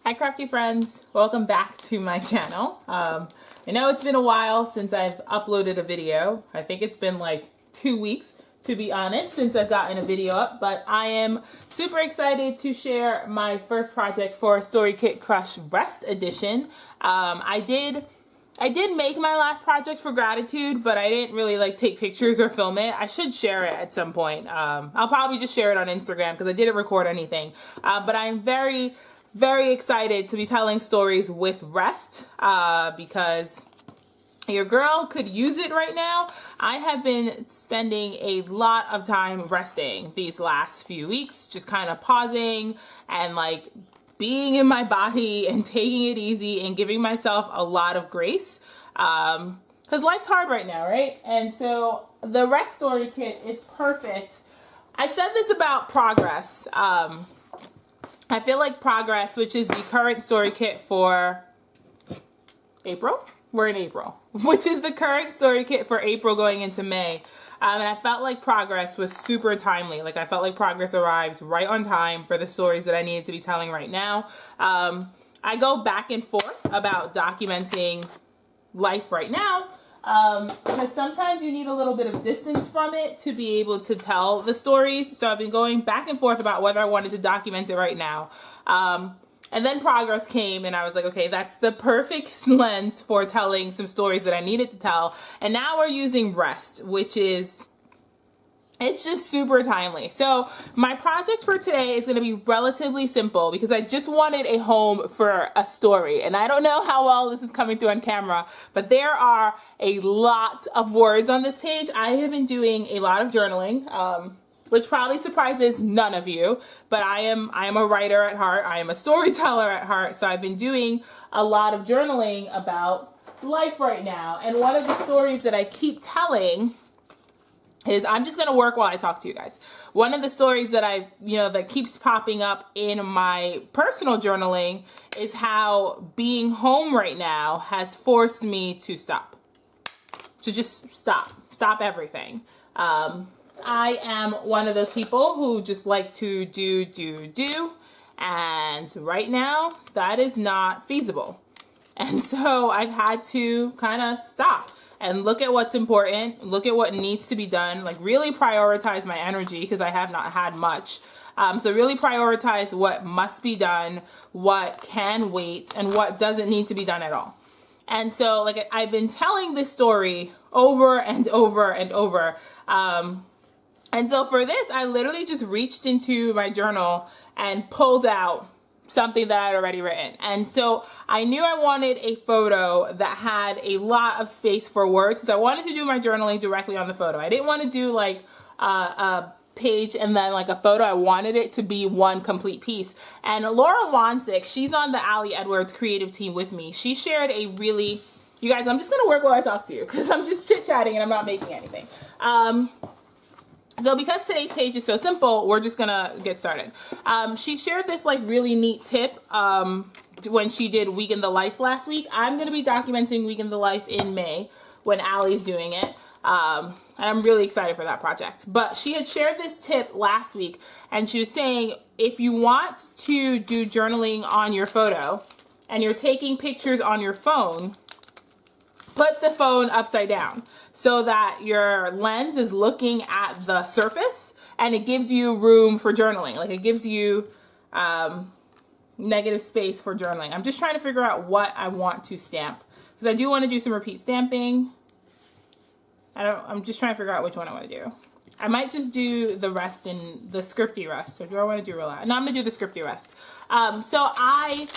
Hi crafty friends, welcome back to my channel. I know it's been a while since I've uploaded a video. I think it's been like 2 weeks to be honest since I've gotten a video up, but I am super excited to share my first project for Story Kit Crush Rest Edition. I did make my last project for gratitude, but I didn't really like take pictures or film it. I should share it at some point. I'll probably just share it on Instagram because I didn't record anything, but I'm very excited to be telling stories with rest because your girl could use it right now. I have been spending a lot of time resting these last few weeks, just kind of pausing and like being in my body and taking it easy and giving myself a lot of grace because life's hard right now, right? And so the rest story kit is perfect. I said this about progress. I feel like Progress, which is the current story kit for April, we're in April, which is the current story kit for April going into May. And I felt like Progress was super timely. Like I felt like Progress arrived right on time for the stories that I needed to be telling right now. I go back and forth about documenting life right now. Because sometimes you need a little bit of distance from it to be able to tell the stories. So I've been going back and forth about whether I wanted to document it right now. And then Progress came and I was like, okay, that's the perfect lens for telling some stories that I needed to tell. And now we're using Rest, which is, it's just super timely. So my project for today is going to be relatively simple because I just wanted a home for a story. And I don't know how well this is coming through on camera, but there are a lot of words on this page. I have been doing a lot of journaling, which probably surprises none of you, but I am a writer at heart. I am a storyteller at heart. So I've been doing a lot of journaling about life right now. And one of the stories that I keep telling is, I'm just going to work while I talk to you guys. One of the stories that that keeps popping up in my personal journaling is how being home right now has forced me to stop. To just stop everything. I am one of those people who just like to do. And right now that is not feasible. And so I've had to kind of stop and look at what's important, look at what needs to be done, like really prioritize my energy because I have not had much. So really prioritize what must be done, what can wait, and what doesn't need to be done at all. And so like I've been telling this story over and over and over. And so for this, I literally just reached into my journal and pulled out something that I'd already written. And so I knew I wanted a photo that had a lot of space for words because I wanted to do my journaling directly on the photo. I didn't want to do like a page and then like a photo. I wanted it to be one complete piece. And Laura Wansick, she's on the Ali Edwards creative team with me. She shared a really, you guys, I'm just going to work while I talk to you because I'm just chit-chatting and I'm not making anything. So because today's page is so simple, we're just gonna get started. She shared this like really neat tip when she did Week in the Life last week. I'm gonna be documenting Week in the Life in May when Allie's doing it. And I'm really excited for that project. But she had shared this tip last week and she was saying, if you want to do journaling on your photo and you're taking pictures on your phone, put the phone upside down so that your lens is looking at the surface and it gives you room for journaling. Like it gives you negative space for journaling. I'm just trying to figure out what I want to stamp because I do want to do some repeat stamping. I'm just trying to figure out which one I want to do. I might just do the rest in the scripty rest. Or do I want to do relax? No, I'm going to do the scripty rest. So I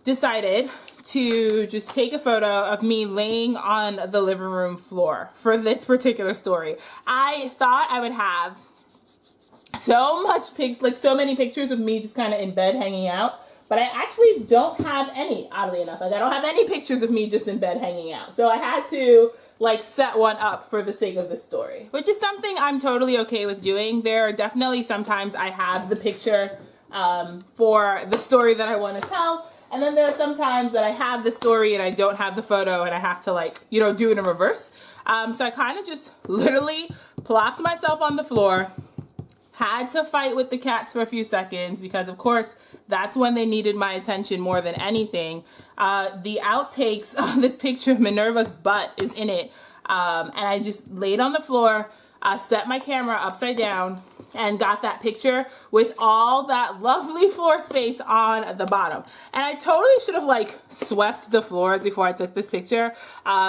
decided to just take a photo of me laying on the living room floor for this particular story. I thought I would have so many pictures of me just kind of in bed hanging out, but I actually don't have any, oddly enough. Like I don't have any pictures of me just in bed hanging out. So I had to like set one up for the sake of this story, which is something I'm totally okay with doing. There are definitely sometimes I have the picture for the story that I want to tell. And then there are some times that I have the story and I don't have the photo and I have to like, do it in reverse. So I kind of just literally plopped myself on the floor, Had to fight with the cats for a few seconds because, of course, that's when they needed my attention more than anything. The outtakes of this picture of Minerva's butt is in it. And I just laid on the floor, set my camera upside down, and got that picture with all that lovely floor space on the bottom. And I totally should have like swept the floors before I took this picture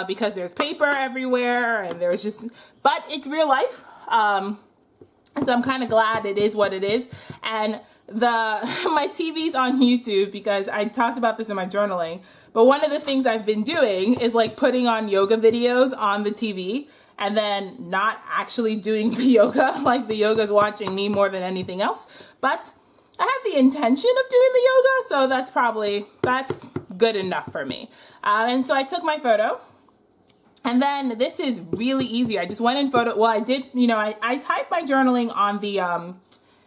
because there's paper everywhere and there's just, but it's real life. And so I'm kind of glad it is what it is. And my TV's on YouTube because I talked about this in my journaling. But one of the things I've been doing is like putting on yoga videos on the TV and then not actually doing the yoga. Like the yoga's watching me more than anything else. But I had the intention of doing the yoga, so that's good enough for me. And so I took my photo. And then this is really easy. I just went in well, I did, you know, I typed my journaling on the,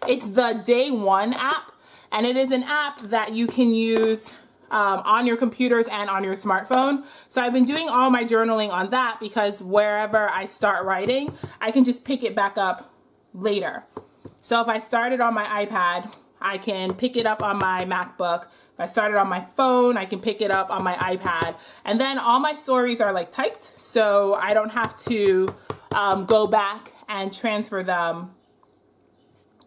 it's the Day One app. And it is an app that you can use on your computers and on your smartphone. So I've been doing all my journaling on that because wherever I start writing, I can just pick it back up later. So if I started on my iPad, I can pick it up on my MacBook. If I started on my phone, I can pick it up on my iPad. And then all my stories are like typed, so I don't have to go back and transfer them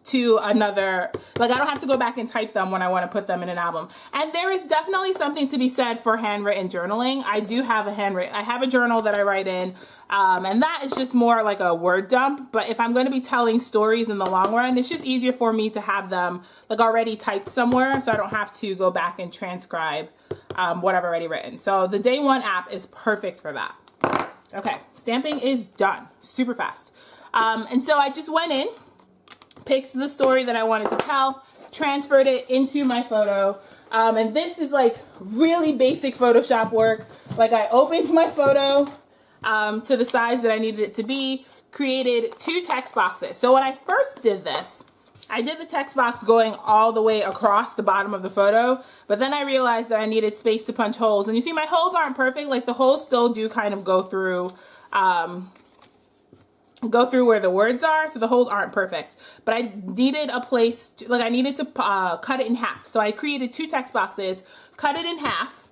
to another, like I don't have to go back and type them when I want to put them in an album. And there is definitely something to be said for handwritten journaling. I do have I have a journal that I write in, and that is just more like a word dump. But if I'm going to be telling stories in the long run, it's just easier for me to have them like already typed somewhere, so I don't have to go back and transcribe what I've already written. So the Day One app is perfect for that. Okay, stamping is done, super fast. And so I just went in, picked the story that I wanted to tell, transferred it into my photo. And this is like really basic Photoshop work. Like I opened my photo to the size that I needed it to be, created 2 text boxes. So when I first did this, I did the text box going all the way across the bottom of the photo, but then I realized that I needed space to punch holes. And you see my holes aren't perfect, like the holes still do kind of go through where the words are, so the holes aren't perfect. But I needed a place, I needed to cut it in half. So I created 2 text boxes, cut it in half.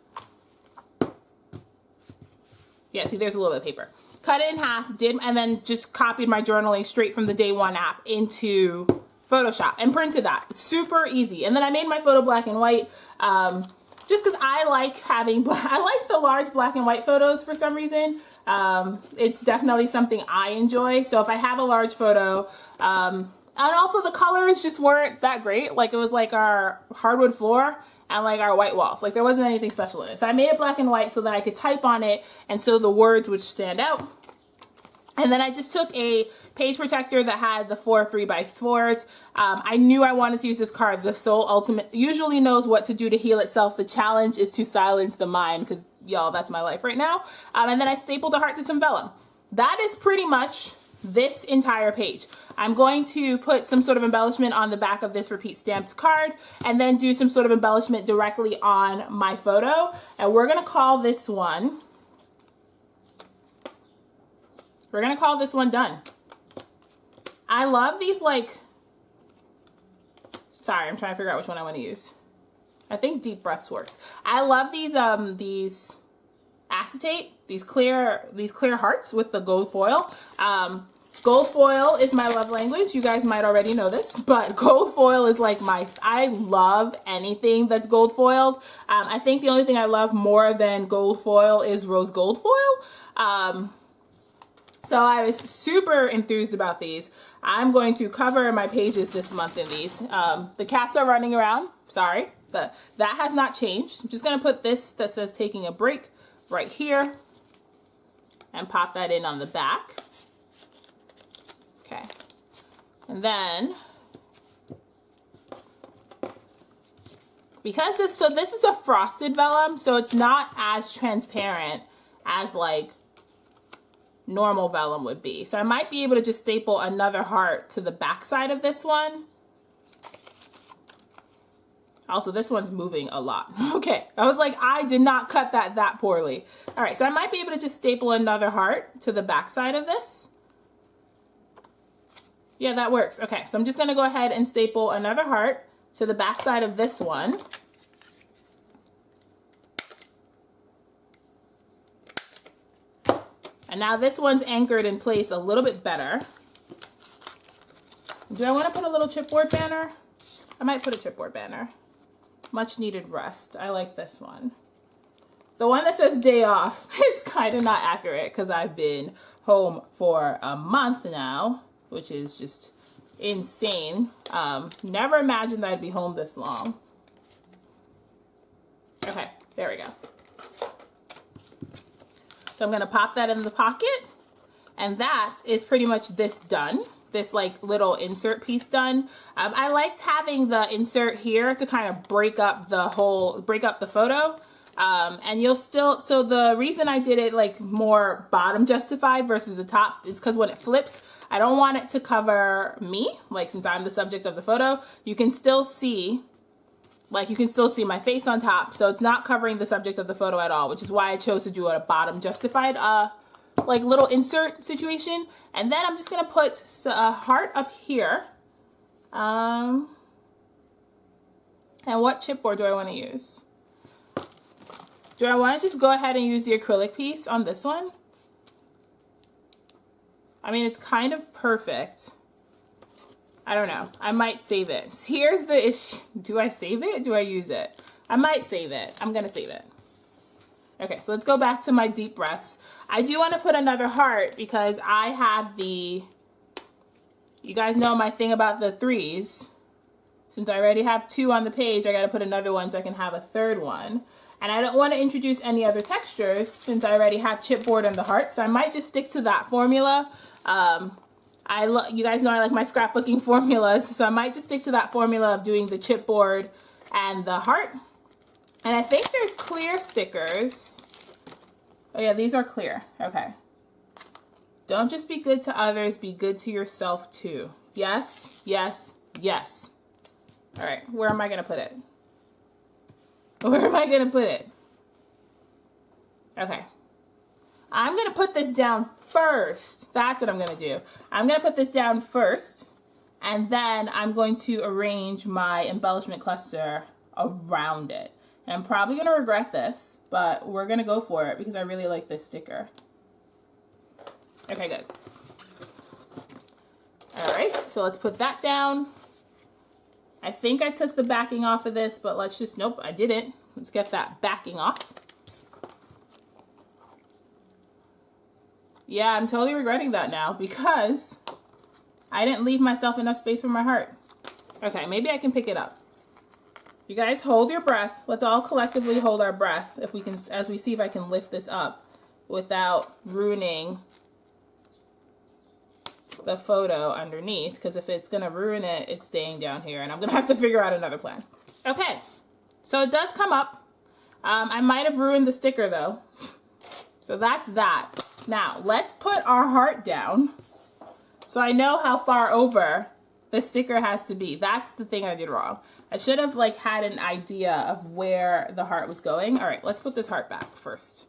Yeah, see, there's a little bit of paper. Cut it in half, and then just copied my journaling straight from the Day One app into Photoshop and printed that. Super easy. And then I made my photo black and white, just because I like I like the large black and white photos for some reason. It's definitely something I enjoy. So if I have a large photo, and also the colors just weren't that great. Like it was like our hardwood floor and like our white walls. Like there wasn't anything special in it. So I made it black and white so that I could type on it and so the words would stand out. And then I just took a page protector that had the 4 3x4s. I knew I wanted to use this card. The soul ultimate usually knows what to do to heal itself. The challenge is to silence the mind, because y'all, that's my life right now. And then I stapled a heart to some vellum. That is pretty much this entire page. I'm going to put some sort of embellishment on the back of this repeat stamped card and then do some sort of embellishment directly on my photo. And we're going to call this one done. I love these, like, sorry, I'm trying to figure out which one I want to use. I think Deep Breaths works. I love these acetate, these clear hearts with the gold foil. Gold foil is my love language. You guys might already know this, but gold foil is like I love anything that's gold foiled. I think the only thing I love more than gold foil is rose gold foil. So I was super enthused about these. I'm going to cover my pages this month in these. The cats are running around. Sorry, that has not changed. I'm just going to put this that says taking a break right here and pop that in on the back. Okay. And then, because this is a frosted vellum, so it's not as transparent as like normal vellum would be. So I might be able to just staple another heart to the back side of this one. Also, this one's moving a lot. Okay, I was like, I did not cut that poorly. All right, so I might be able to just staple another heart to the back side of this. Yeah, that works. Okay, so I'm just gonna go ahead and staple another heart to the back side of this one. And now this one's anchored in place a little bit better. Do I want to put a little chipboard banner? I might put a chipboard banner. Much needed rest. I like this one. The one that says day off, it's kind of not accurate because I've been home for a month now, which is just insane. Never imagined I'd be home this long. Okay, there we go. So I'm going to pop that in the pocket, and that is pretty much this done. This like little insert piece done. I liked having the insert here to kind of break up the photo. And you'll still, so the reason I did it like more bottom justified versus the top is because when it flips, I don't want it to cover me. Like since I'm the subject of the photo, you can still see, like you can still see my face on top. So it's not covering the subject of the photo at all, which is why I chose to do a bottom justified, like little insert situation. And then I'm just going to put a heart up here. And what chipboard do I want to use? Do I want to just go ahead and use the acrylic piece on this one? I mean, it's kind of perfect. I don't know. I might save it. Here's the issue. Do I save it? Do I use it? I might save it. I'm going to save it. Okay, so let's go back to my deep breaths. I do want to put another heart because I have the, you guys know my thing about the threes. Since I already have 2 on the page, I got to put another one so I can have a third one. And I don't want to introduce any other textures since I already have chipboard and the heart. So I might just stick to that formula. You guys know I like my scrapbooking formulas. So I might just stick to that formula of doing the chipboard and the heart. And I think there's clear stickers. Oh yeah, these are clear. Okay. Don't just be good to others, be good to yourself too. Yes, yes, yes. All right, where am I gonna put it? Where am I gonna put it? Okay. I'm gonna put this down first. That's what I'm gonna do. I'm gonna put this down first, and then I'm going to arrange my embellishment cluster around it. And I'm probably gonna regret this, but we're gonna go for it because I really like this sticker. Okay, good. All right, so let's put that down. I think I took the backing off of this, but let's just, nope, I didn't. Let's get that backing off. Yeah, I'm totally regretting that now because I didn't leave myself enough space for my heart. Okay, maybe I can pick it up. You guys hold your breath. Let's all collectively hold our breath if we can, as we see if I can lift this up without ruining the photo underneath, because if it's gonna ruin it, it's staying down here and I'm gonna have to figure out another plan. Okay, so it does come up. I might have ruined the sticker though. So that's that. Now let's put our heart down so I know how far over the sticker has to be. That's the thing I did wrong. I should have like had an idea of where the heart was going. All right, let's put this heart back first.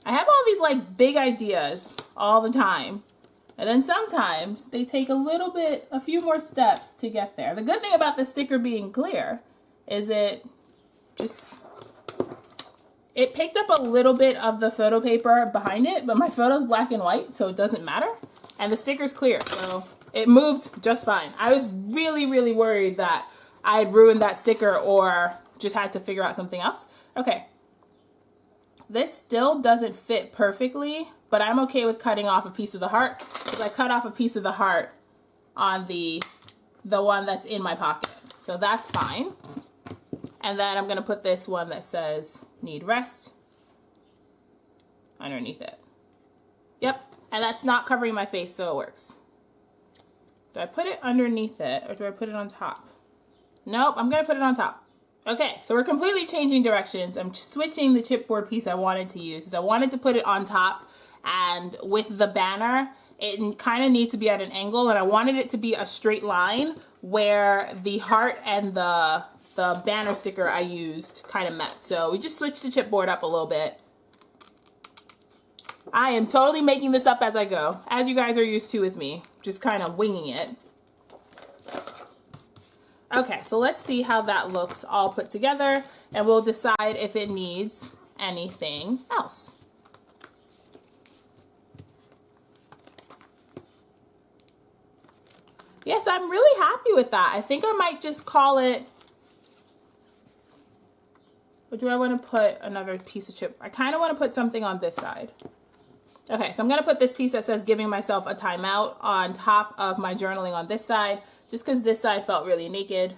I have all these like big ideas all the time. And then sometimes they take a few more steps to get there. The good thing about the sticker being clear is it picked up a little bit of the photo paper behind it, but my photo's black and white, so it doesn't matter. And the sticker's clear, so it moved just fine. I was really, really worried that I had ruined that sticker or just had to figure out something else. Okay. This still doesn't fit perfectly, but I'm okay with cutting off a piece of the heart because I cut off a piece of the heart on the one that's in my pocket. So that's fine. And then I'm going to put this one that says need rest underneath it. Yep. And that's not covering my face, so it works. Do I put it underneath it or do I put it on top? Nope, I'm going to put it on top. Okay, so we're completely changing directions. I'm switching the chipboard piece I wanted to use. I wanted to put it on top, and with the banner, it kind of needs to be at an angle, and I wanted it to be a straight line where the heart and the banner sticker I used kind of met. So we just switched the chipboard up a little bit. I am totally making this up as I go, as you guys are used to with me. just kind of winging it. Okay, so let's see how that looks all put together, and we'll decide if it needs anything else. Yes, I'm really happy with that. I think I might just call it, or do I want to put another piece of chip? I kind of want to put something on this side. Okay, so I'm going to put this piece that says giving myself a timeout on top of my journaling on this side, just because this side felt really naked.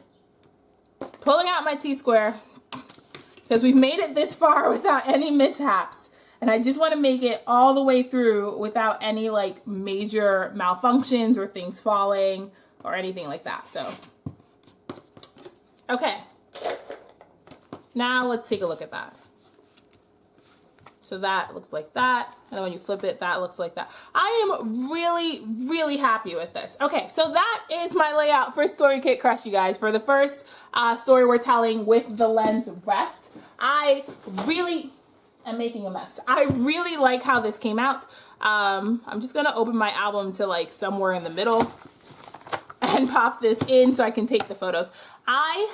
Pulling out my T-square, because we've made it this far without any mishaps. And I just want to make it all the way through without any like major malfunctions or things falling or anything like that. So, okay. Now let's take a look at that. So that looks like that. And when you flip it, that looks like that. I am really, really happy with this. Okay, so that is my layout for Story Kit Crush, you guys. For the first story we're telling with the lens rest. I really am making a mess. I really like how this came out. I'm just gonna open my album to like somewhere in the middle and pop this in so I can take the photos. I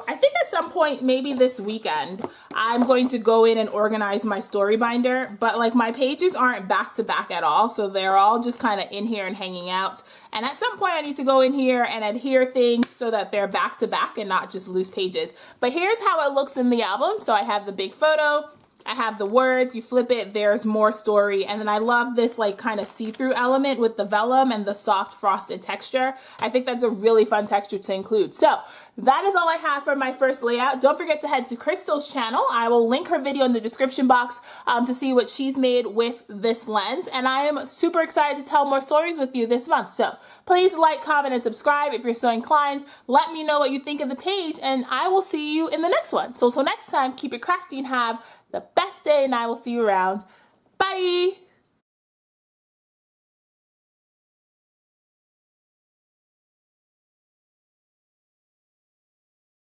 think at some point, maybe this weekend, I'm going to go in and organize my story binder, but like my pages aren't back to back at all. So they're all just kind of in here and hanging out. And at some point I need to go in here and adhere things so that they're back to back and not just loose pages. But here's how it looks in the album. So I have the big photo, I have the words, you flip it, there's more story, and then I love this like kind of see-through element with the vellum and the soft frosted texture. I think that's a really fun texture to include. So that is all I have for my first layout. Don't forget to head to Krystal's channel. I will link her video in the description box to see what she's made with this lens, and I am super excited to tell more stories with you this month. So please like, comment, and subscribe if you're so inclined. Let me know what you think of the page, and I will see you in the next one. So until next time, keep it crafty and have the best day, and I will see you around. Bye!